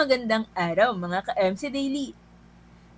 Magandang araw mga ka-MC Daily.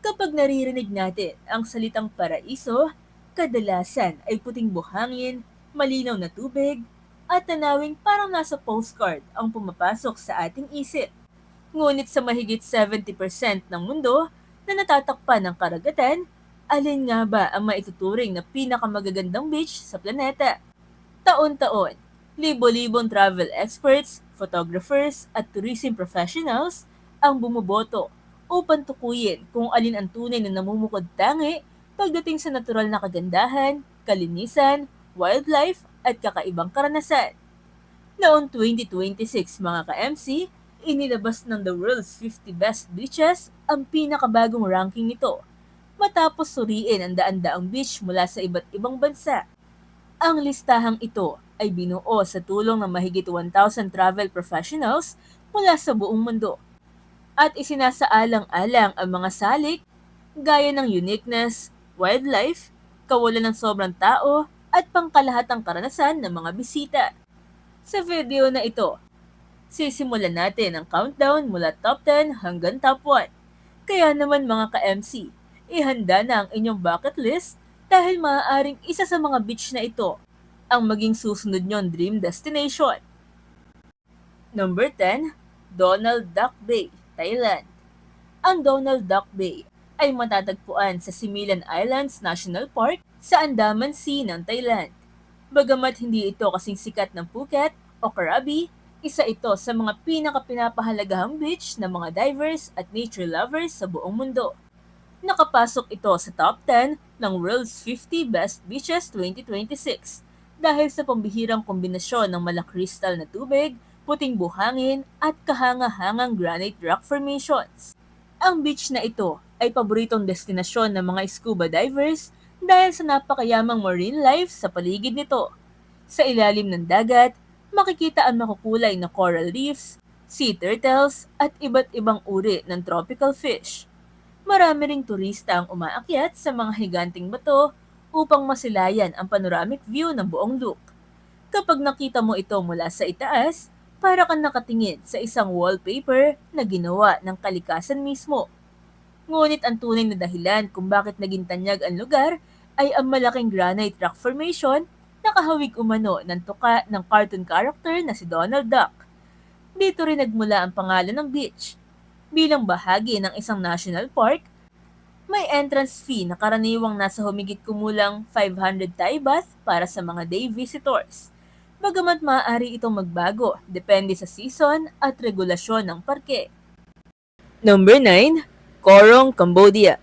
Kapag naririnig natin ang salitang paraiso, kadalasan ay puting buhangin, malinaw na tubig, at tanawing parang nasa postcard ang pumapasok sa ating isip. Ngunit sa mahigit 70% ng mundo na natatakpan ng karagatan, alin nga ba ang maituturing na pinakamagagandang beach sa planeta? Taon-taon, libo-libong travel experts, photographers at tourism professionals ang bumuboto upang tukuyin kung alin ang tunay na namumukod-tangi pagdating sa natural na kagandahan, kalinisan, wildlife at kakaibang karanasan. Noong 2026 mga ka-MC, inilabas ng The World's 50 Best Beaches ang pinakabagong ranking nito matapos suriin ang daan-daang beach mula sa iba't ibang bansa. Ang listahang ito ay binuo sa tulong ng mahigit 1,000 travel professionals mula sa buong mundo at isinasaalang-alang ang mga salik gaya ng uniqueness, wildlife, kawalan ng sobrang tao at pangkalahatang karanasan ng mga bisita. Sa video na ito, sisimulan natin ang countdown mula top 10 hanggang top 1. Kaya naman mga ka-MC, ihanda na ang inyong bucket list dahil maaaring isa sa mga beach na ito ang maging susunod nyong dream destination. Number 10, Donald Duck Bay, Thailand. Ang Donald Duck Bay ay matatagpuan sa Similan Islands National Park sa Andaman Sea ng Thailand. Bagamat hindi ito kasing sikat ng Phuket o Krabi, isa ito sa mga pinakapinapahalagahang beach ng mga divers at nature lovers sa buong mundo. Nakapasok ito sa top 10 ng World's 50 Best Beaches 2026 dahil sa pambihirang kombinasyon ng malakristal na tubig, puting buhangin at kahanga-hangang granite rock formations. Ang beach na ito ay paboritong destinasyon ng mga scuba divers dahil sa napakayamang marine life sa paligid nito. Sa ilalim ng dagat, makikita ang makukulay na coral reefs, sea turtles at iba't ibang uri ng tropical fish. Marami ring turista ang umaakyat sa mga higanting bato upang masilayan ang panoramic view ng buong loop. Kapag nakita mo ito mula sa itaas, para kang nakatingin sa isang wallpaper na ginawa ng kalikasan mismo. Ngunit ang tunay na dahilan kung bakit naging tanyag ang lugar ay ang malaking granite rock formation na kahawig umano ng tuka ng cartoon character na si Donald Duck. Dito rin nagmula ang pangalan ng beach. Bilang bahagi ng isang national park, may entrance fee na karaniwang nasa humigit kumulang 500 Thai baht para sa mga day visitors. Bagamat maaari itong magbago depende sa season at regulasyon ng parke. Number 9, Koh Rong, Cambodia.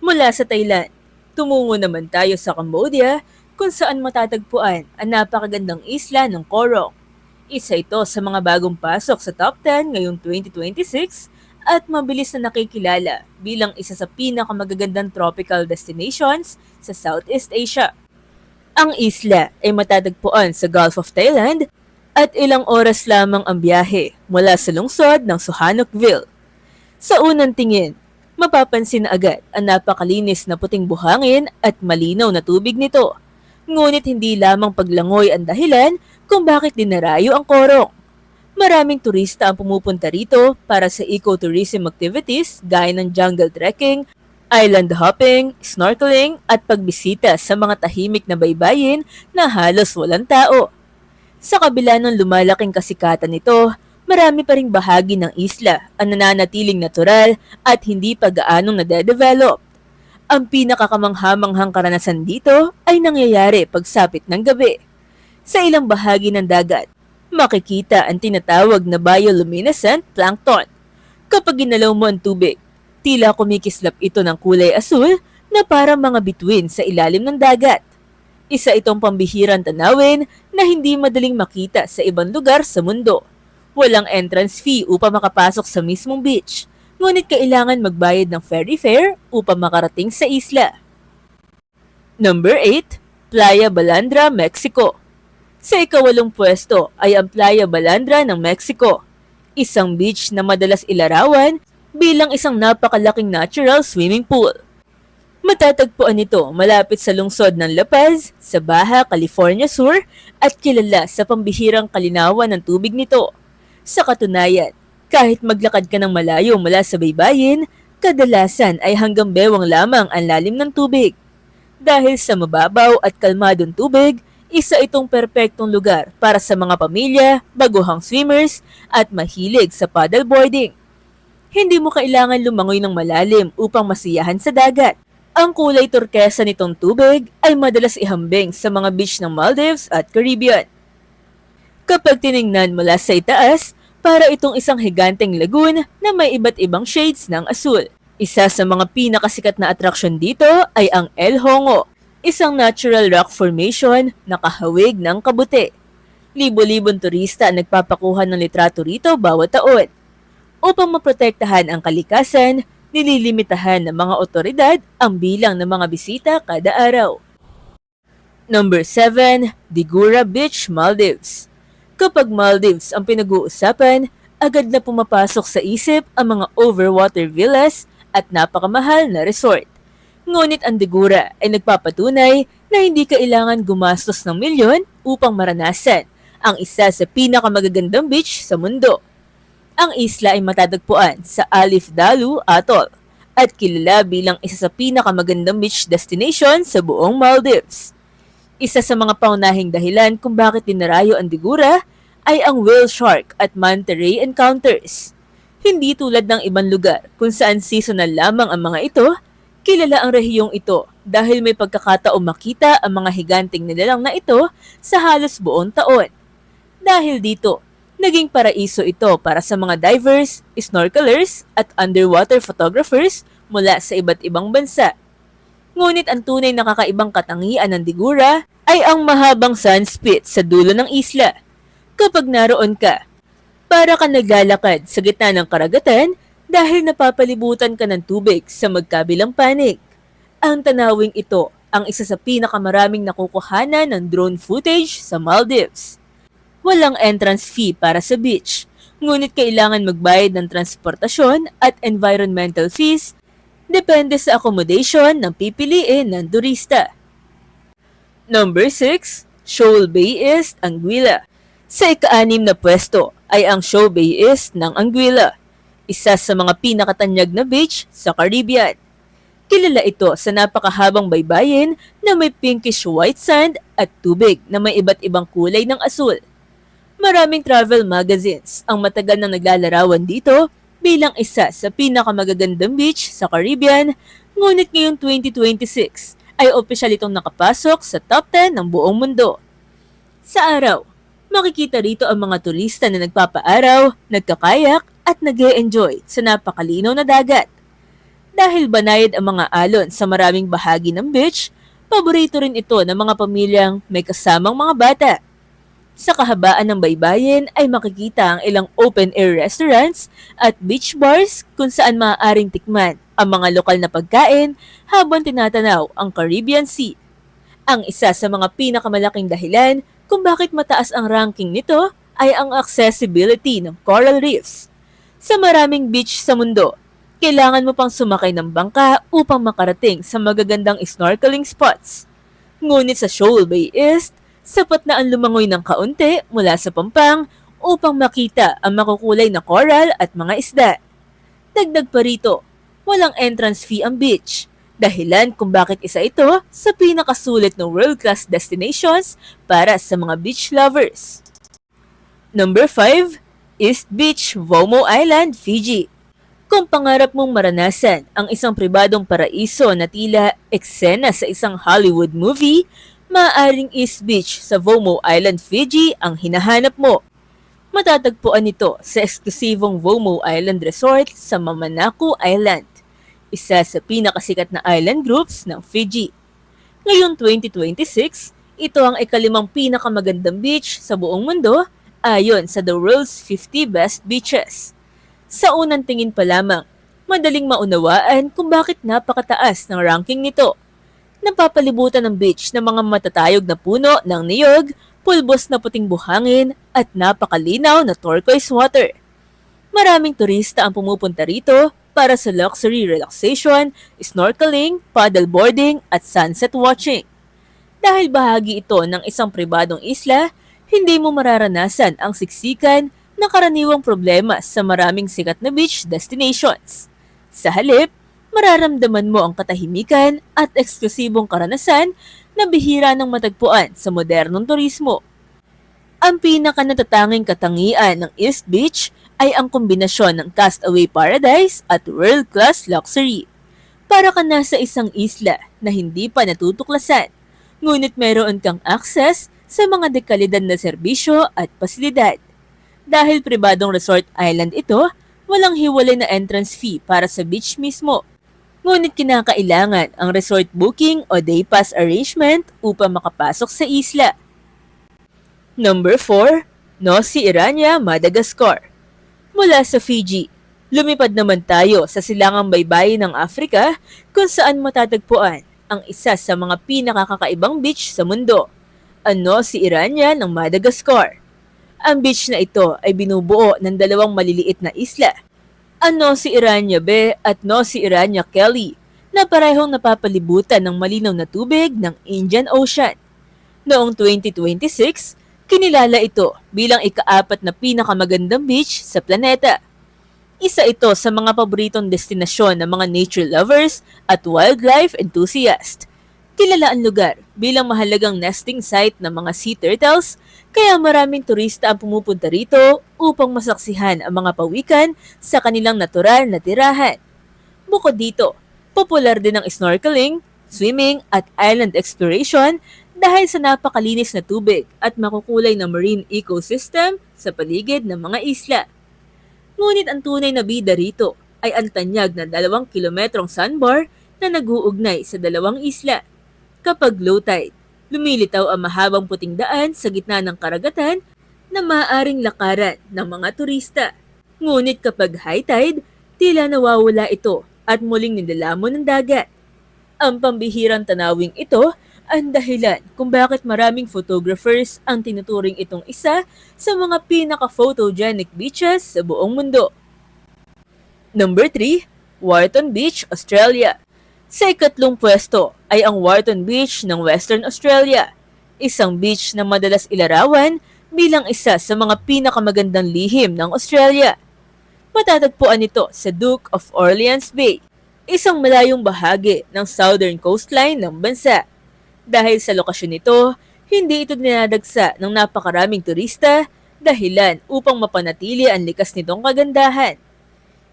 Mula sa Thailand, tumungo naman tayo sa Cambodia kung saan matatagpuan ang napakagandang isla ng Koh Rong. Isa ito sa mga bagong pasok sa top 10 ngayong 2026 at mabilis na nakikilala bilang isa sa pinakamagagandang tropical destinations sa Southeast Asia. Ang isla ay matatagpuan sa Gulf of Thailand at ilang oras lamang ang biyahe mula sa lungsod ng Sihanoukville. Sa unang tingin, mapapansin na agad ang napakalinis na puting buhangin at malinaw na tubig nito. Ngunit hindi lamang paglangoy ang dahilan kung bakit dinarayo ang Koh Rong. Maraming turista ang pumupunta rito para sa ecotourism activities gaya ng jungle trekking, island hopping, snorkeling at pagbisita sa mga tahimik na baybayin na halos walang tao. Sa kabila ng lumalaking kasikatan nito, marami pa ring bahagi ng isla ang nananatiling natural at hindi pa gaanong nade-develop. Ang pinakakamanghamanghang karanasan dito ay nangyayari pagsapit ng gabi. Sa ilang bahagi ng dagat, makikita ang tinatawag na bioluminescent plankton. Kapag ginalaw mo ang tubig, tila kumikislap ito ng kulay asul na parang mga bituin sa ilalim ng dagat. Isa itong pambihirang tanawin na hindi madaling makita sa ibang lugar sa mundo. Walang entrance fee upang makapasok sa mismong beach, ngunit kailangan magbayad ng ferry fare upang makarating sa isla. Number 8, Playa Balandra, Mexico. Sa ikawalong pwesto ay ang Playa Balandra ng Mexico, isang beach na madalas ilarawan bilang isang napakalaking natural swimming pool. Matatagpuan ito malapit sa lungsod ng La Paz, sa Baja California Sur at kilala sa pambihirang kalinawan ng tubig nito. Sa katunayan, Kahit maglakad ka ng malayo mula sa baybayin, kadalasan ay hanggang bewang lamang ang lalim ng tubig. Dahil sa mababaw at kalmadong tubig, isa itong perpektong lugar para sa mga pamilya, baguhang swimmers, at mahilig sa paddleboarding. Hindi mo kailangan lumangoy ng malalim upang masiyahan sa dagat. Ang kulay turkesa nitong tubig ay madalas ihambing sa mga beach ng Maldives at Caribbean. Kapag tiningnan mula sa itaas, para itong isang higanteng lagoon na may iba't ibang shades ng asul. Isa sa mga pinakasikat na atraksyon dito ay ang El Hongo, isang natural rock formation na kahawig ng kabuti. Libo-libong turista ang nagpapakuha ng litrato rito bawat taon. Upang maprotektahan ang kalikasan, nililimitahan ng mga otoridad ang bilang ng mga bisita kada araw. Number 7. Digura Beach, Maldives. Kapag Maldives ang pinag-uusapan, agad na pumapasok sa isip ang mga overwater villas at napakamahal na resort. Ngunit ang Digura ay nagpapatunay na hindi kailangan gumastos ng milyon upang maranasan ang isa sa pinakamagagandang beach sa mundo. Ang isla ay matatagpuan sa Alif Dalu Atoll at kilala bilang isa sa pinakamagandang beach destination sa buong Maldives. Isa sa mga paunahing dahilan kung bakit dinarayo ang Digura ay ang whale shark at manta ray encounters. Hindi tulad ng ibang lugar kung saan seasonal lamang ang mga ito, kilala ang rehiyong ito dahil may pagkakataong makita ang mga higanting nilalang na ito sa halos buong taon. Dahil dito, naging paraiso ito para sa mga divers, snorkelers at underwater photographers mula sa iba't ibang bansa. Ngunit ang tunay na kakaibang katangian ng Digura ay ang mahabang sandspit sa dulo ng isla. Kapag naroon ka, para ka naglalakad sa gitna ng karagatan dahil napapalibutan ka ng tubig sa magkabilang panig. Ang tanawing ito ang isa sa pinakamaraming nakukuhanan ng drone footage sa Maldives. Walang entrance fee para sa beach, ngunit kailangan magbayad ng transportasyon at environmental fees depende sa accommodation ng pipiliin ng turista. Number 6. Shoal Bay East, Anguilla. Sa ika-6 na pwesto ay ang Shoal Bay East ng Anguilla, isa sa mga pinakatanyag na beach sa Caribbean. Kilala ito sa napakahabang baybayin na may pinkish white sand at tubig na may iba't ibang kulay ng asul. Maraming travel magazines ang matagal na naglalarawan dito bilang isa sa pinakamagagandang beach sa Caribbean, ngunit ngayong 2026 ay opisyal itong nakapasok sa top 10 ng buong mundo. Sa araw, makikita rito ang mga turista na nagpapaaraw, nagkakayak at nag-e-enjoy sa napakalinaw na dagat. Dahil banayad ang mga alon sa maraming bahagi ng beach, paborito rin ito ng mga pamilyang may kasamang mga bata. Sa kahabaan ng baybayin ay makikita ang ilang open-air restaurants at beach bars kung saan maaaring tikman ang mga lokal na pagkain habang tinatanaw ang Caribbean Sea. Ang isa sa mga pinakamalaking dahilan kung bakit mataas ang ranking nito ay ang accessibility ng coral reefs. Sa maraming beach sa mundo, kailangan mo pang sumakay ng bangka upang makarating sa magagandang snorkeling spots. Ngunit sa Shoal Bay East, sapat na ang lumangoy ng kaunti mula sa pampang upang makita ang makukulay na coral at mga isda. Dagdag pa rito, walang entrance fee ang beach, dahilan kung bakit isa ito sa pinakasulit ng world-class destinations para sa mga beach lovers. Number 5. East Beach, Vomo Island, Fiji. Kung pangarap mong maranasan ang isang pribadong paraiso na tila eksena sa isang Hollywood movie, maaaring East Beach sa Vomo Island, Fiji ang hinahanap mo. Matatagpuan ito sa eksklusibong Vomo Island Resort sa Mamanaku Island, isa sa pinakasikat na island groups ng Fiji. Ngayong 2026, ito ang ikalimang pinakamagandang beach sa buong mundo ayon sa The World's 50 Best Beaches. Sa unang tingin pa lamang, madaling maunawaan kung bakit napakataas ng ranking nito. Napapalibutan ng beach ng mga matatayog na puno ng niyog, pulbos na puting buhangin at napakalinaw na turquoise water. Maraming turista ang pumupunta rito para sa luxury relaxation, snorkeling, paddleboarding at sunset watching. Dahil bahagi ito ng isang pribadong isla, hindi mo mararanasan ang siksikan, na karaniwang problema sa maraming sikat na beach destinations. Sa halip, mararamdaman mo ang katahimikan at eksklusibong karanasan na bihira ng matagpuan sa modernong turismo. Ang pinakanatatanging katangian ng East Beach ay ang kombinasyon ng castaway paradise at world-class luxury. Para ka nasa isang isla na hindi pa natutuklasan, ngunit meron kang access sa mga dekalidad na serbisyo at pasilidad. Dahil pribadong resort island ito, walang hiwalay na entrance fee para sa beach mismo. Ngunit kinakailangan ang resort booking o day pass arrangement upang makapasok sa isla. Number 4, Nosy Irania, Madagascar. Mula sa Fiji, lumipad naman tayo sa silangang baybayin ng Africa kung saan matatagpuan ang isa sa mga pinakakakaibang beach sa mundo, ang Nosy Irania ng Madagascar. Ang beach na ito ay binubuo ng dalawang maliliit na isla, ang Nosy Irania Bay at Nosy Irania Kelly, na parehong napapalibutan ng malinaw na tubig ng Indian Ocean. Noong 2026, kinilala ito bilang ika-4 na pinakamagandang beach sa planeta. Isa ito sa mga paboritong destinasyon ng mga nature lovers at wildlife enthusiast. Kilala ang lugar bilang mahalagang nesting site ng mga sea turtles, kaya maraming turista ang pumupunta rito upang masaksihan ang mga pawikan sa kanilang natural na tirahan. Bukod dito, popular din ang snorkeling, swimming at island exploration dahil sa napakalinis na tubig at makukulay na marine ecosystem sa paligid ng mga isla. Ngunit ang tunay na bida rito ay ang tanyag na 2 kilometrong sandbar na nag-uugnay sa dalawang isla. Kapag low tide, lumilitaw ang mahabang puting daan sa gitna ng karagatan na maaaring lakaran ng mga turista. Ngunit kapag high tide, tila nawawala ito at muling nilalamon ng dagat. Ang pambihirang tanawing ito ang dahilan kung bakit maraming photographers ang tinuturing itong isa sa mga pinaka-photogenic beaches sa buong mundo. Number 3, Warton Beach, Australia. Sa ikatlong pwesto ay ang Warton Beach ng Western Australia, isang beach na madalas ilarawan bilang isa sa mga pinakamagandang lihim ng Australia. Matatagpuan ito sa Duke of Orleans Bay, isang malayong bahagi ng southern coastline ng bansa. Dahil sa lokasyon nito, hindi ito dinadagsa ng napakaraming turista, dahilan upang mapanatili ang likas nitong kagandahan.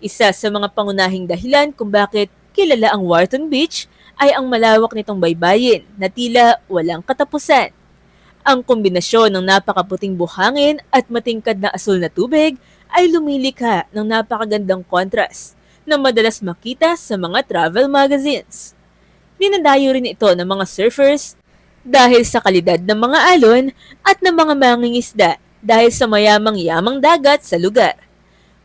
Isa sa mga pangunahing dahilan kung bakit kilala ang Warton Beach ay ang malawak nitong baybayin na tila walang katapusan. Ang kombinasyon ng napakaputing buhangin at matingkad na asul na tubig ay lumilikha ng napakagandang contrast na madalas makita sa mga travel magazines. Dinadayo rin ito ng mga surfers dahil sa kalidad ng mga alon at ng mga mangingisda dahil sa mayamang-yamang dagat sa lugar.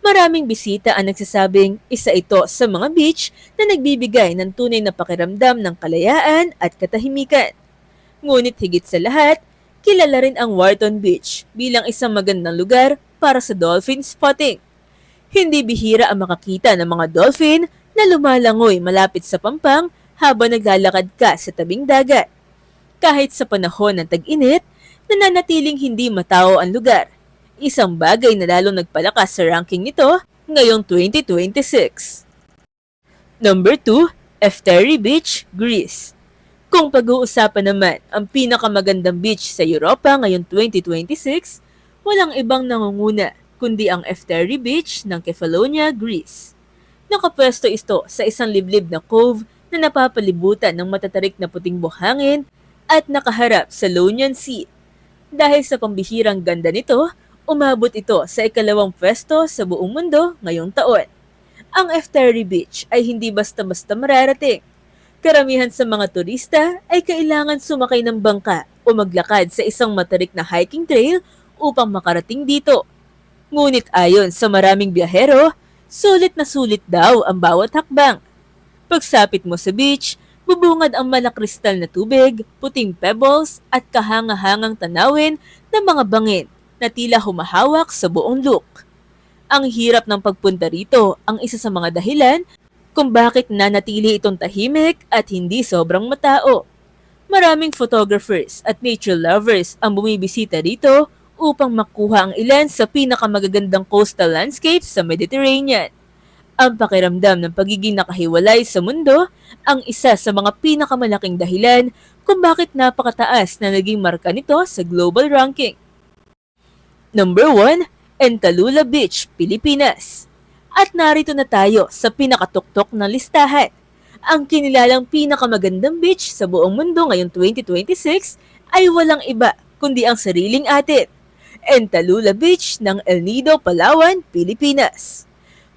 Maraming bisita ang nagsasabing isa ito sa mga beach na nagbibigay ng tunay na pakiramdam ng kalayaan at katahimikan. Ngunit higit sa lahat, kilala rin ang Warton Beach bilang isang magandang lugar para sa dolphin spotting. Hindi bihira ang makakita ng mga dolphin na lumalangoy malapit sa pampang habang naglalakad ka sa tabing dagat. Kahit sa panahon ng tag-init, nananatiling hindi matao ang lugar. Isang bagay na lalong nagpalakas sa ranking nito ngayong 2026. Number 2, Efteri Beach, Greece. Kung pag-uusapan naman ang pinakamagandang beach sa Europa ngayong 2026, walang ibang nangunguna kundi ang Efteri Beach ng Kefalonia, Greece. Nakapwesto ito sa isang liblib na cove na napapalibutan ng matatarik na puting buhangin at nakaharap sa Ionian Sea. Dahil sa pambihirang ganda nito, umabot ito sa ikalawang pwesto sa buong mundo ngayong taon. Ang Efteri Beach ay hindi basta-basta mararating. Karamihan sa mga turista ay kailangan sumakay ng bangka o maglakad sa isang matarik na hiking trail upang makarating dito. Ngunit ayon sa maraming biyahero, sulit na sulit daw ang bawat hakbang. Pagsapit mo sa beach, bubungad ang malakristal na tubig, puting pebbles at kahanga-hangang tanawin ng mga bangin na tila humahawak sa buong look. Ang hirap ng pagpunta rito ang isa sa mga dahilan kung bakit nanatili itong tahimik at hindi sobrang matao. Maraming photographers at nature lovers ang bumibisita rito upang makuha ang ilan sa pinakamagagandang coastal landscapes sa Mediterranean. Ang pakiramdam ng pagiging nakahiwalay sa mundo ang isa sa mga pinakamalaking dahilan kung bakit napakataas na naging marka nito sa global ranking. Number 1, Entalula Beach, Pilipinas. At narito na tayo sa pinakatuktok na listahan. Ang kinilalang pinakamagandang beach sa buong mundo ngayong 2026 ay walang iba kundi ang sariling atin, Entalula Beach ng El Nido, Palawan, Pilipinas.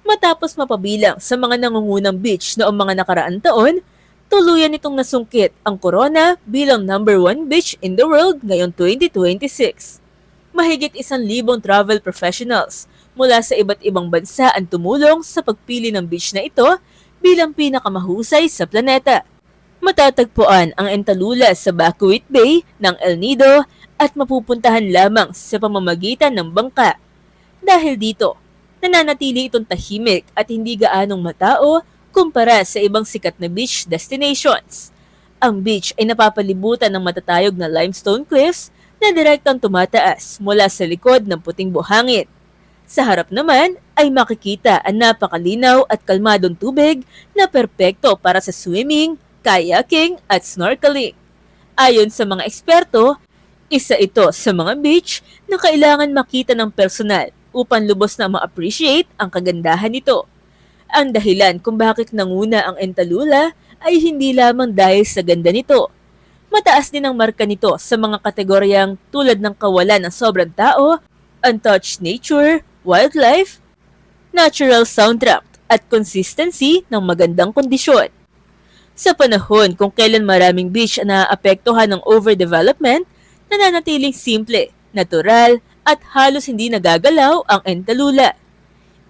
Matapos mapabilang sa mga nangungunang beach noong mga nakaraang taon, tuluyan itong nasungkit ang Corona bilang number 1 beach in the world ngayong 2026. Mahigit 1,000 travel professionals mula sa iba't ibang bansa ang tumulong sa pagpili ng beach na ito bilang pinakamahusay sa planeta. Matatagpuan ang Entalula sa Bacuit Bay ng El Nido at mapupuntahan lamang sa pamamagitan ng bangka. Dahil dito, nananatili itong tahimik at hindi gaanong matao kumpara sa ibang sikat na beach destinations. Ang beach ay napapalibutan ng matatayog na limestone cliffs na direktang tumataas mula sa likod ng puting buhangin. Sa harap naman ay makikita ang napakalinaw at kalmadong tubig na perpekto para sa swimming, kayaking at snorkeling. Ayon sa mga eksperto, isa ito sa mga beach na kailangan makita ng personal upang lubos na ma-appreciate ang kagandahan nito. Ang dahilan kung bakit nanguna ang Entalula ay hindi lamang dahil sa ganda nito. Mataas din ang marka nito sa mga kategoryang tulad ng kawalan ng sobrang tao, untouched nature, wildlife, natural soundtrack at consistency ng magandang kondisyon. Sa panahon kung kailan maraming beach ang naaapektuhan ng overdevelopment, nananatiling simple, natural at halos hindi nagagalaw ang Entalula.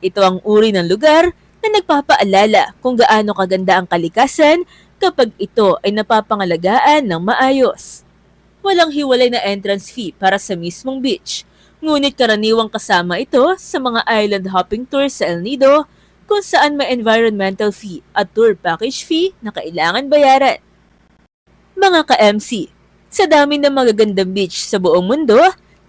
Ito ang uri ng lugar na nagpapaalala kung gaano kaganda ang kalikasan kapag ito ay napapangalagaan ng maayos. Walang hiwalay na entrance fee para sa mismong beach, ngunit karaniwang kasama ito sa mga island hopping tours sa El Nido kung saan may environmental fee at tour package fee na kailangan bayaran. Mga ka-MC, sa dami ng magagandang beach sa buong mundo,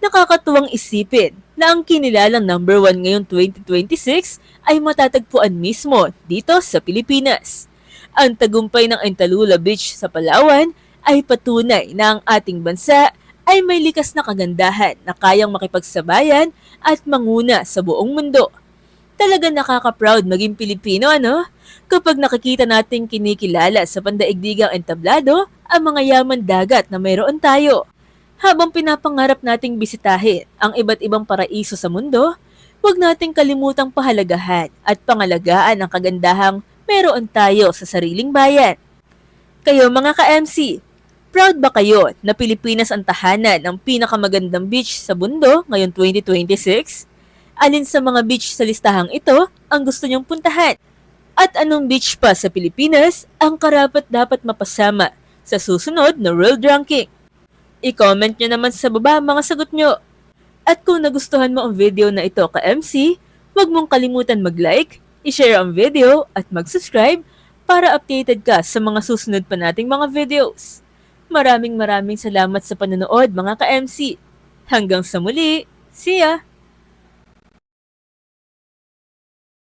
nakakatuwang isipin na ang kinilalang number 1 ngayong 2026 ay matatagpuan mismo dito sa Pilipinas. Ang tagumpay ng Entalula Beach sa Palawan ay patunay na ang ating bansa ay may likas na kagandahan na kayang makipagsabayan at manguna sa buong mundo. Talaga nakaka-proud maging Pilipino, ano? Kapag nakikita nating kinikilala sa pandaigdigang entablado ang mga yaman dagat na mayroon tayo. Habang pinapangarap nating bisitahin ang iba't ibang paraiso sa mundo, huwag nating kalimutang pahalagahan at pangalagaan ang kagandahang meron tayo sa sariling bayan. Kayo mga ka-MC, proud ba kayo na Pilipinas ang tahanan ng pinakamagandang beach sa mundo ngayong 2026? Alin sa mga beach sa listahang ito ang gusto niyong puntahan? At anong beach pa sa Pilipinas ang karapat dapat mapasama sa susunod na world ranking? I-comment nyo naman sa baba mga sagot nyo. At kung nagustuhan mo ang video na ito ka-MC, huwag mong kalimutan mag-like, i-share ang video at mag-subscribe para updated ka sa mga susunod pa nating mga videos. Maraming salamat sa panonood mga ka-MC. Hanggang sa muli, see ya!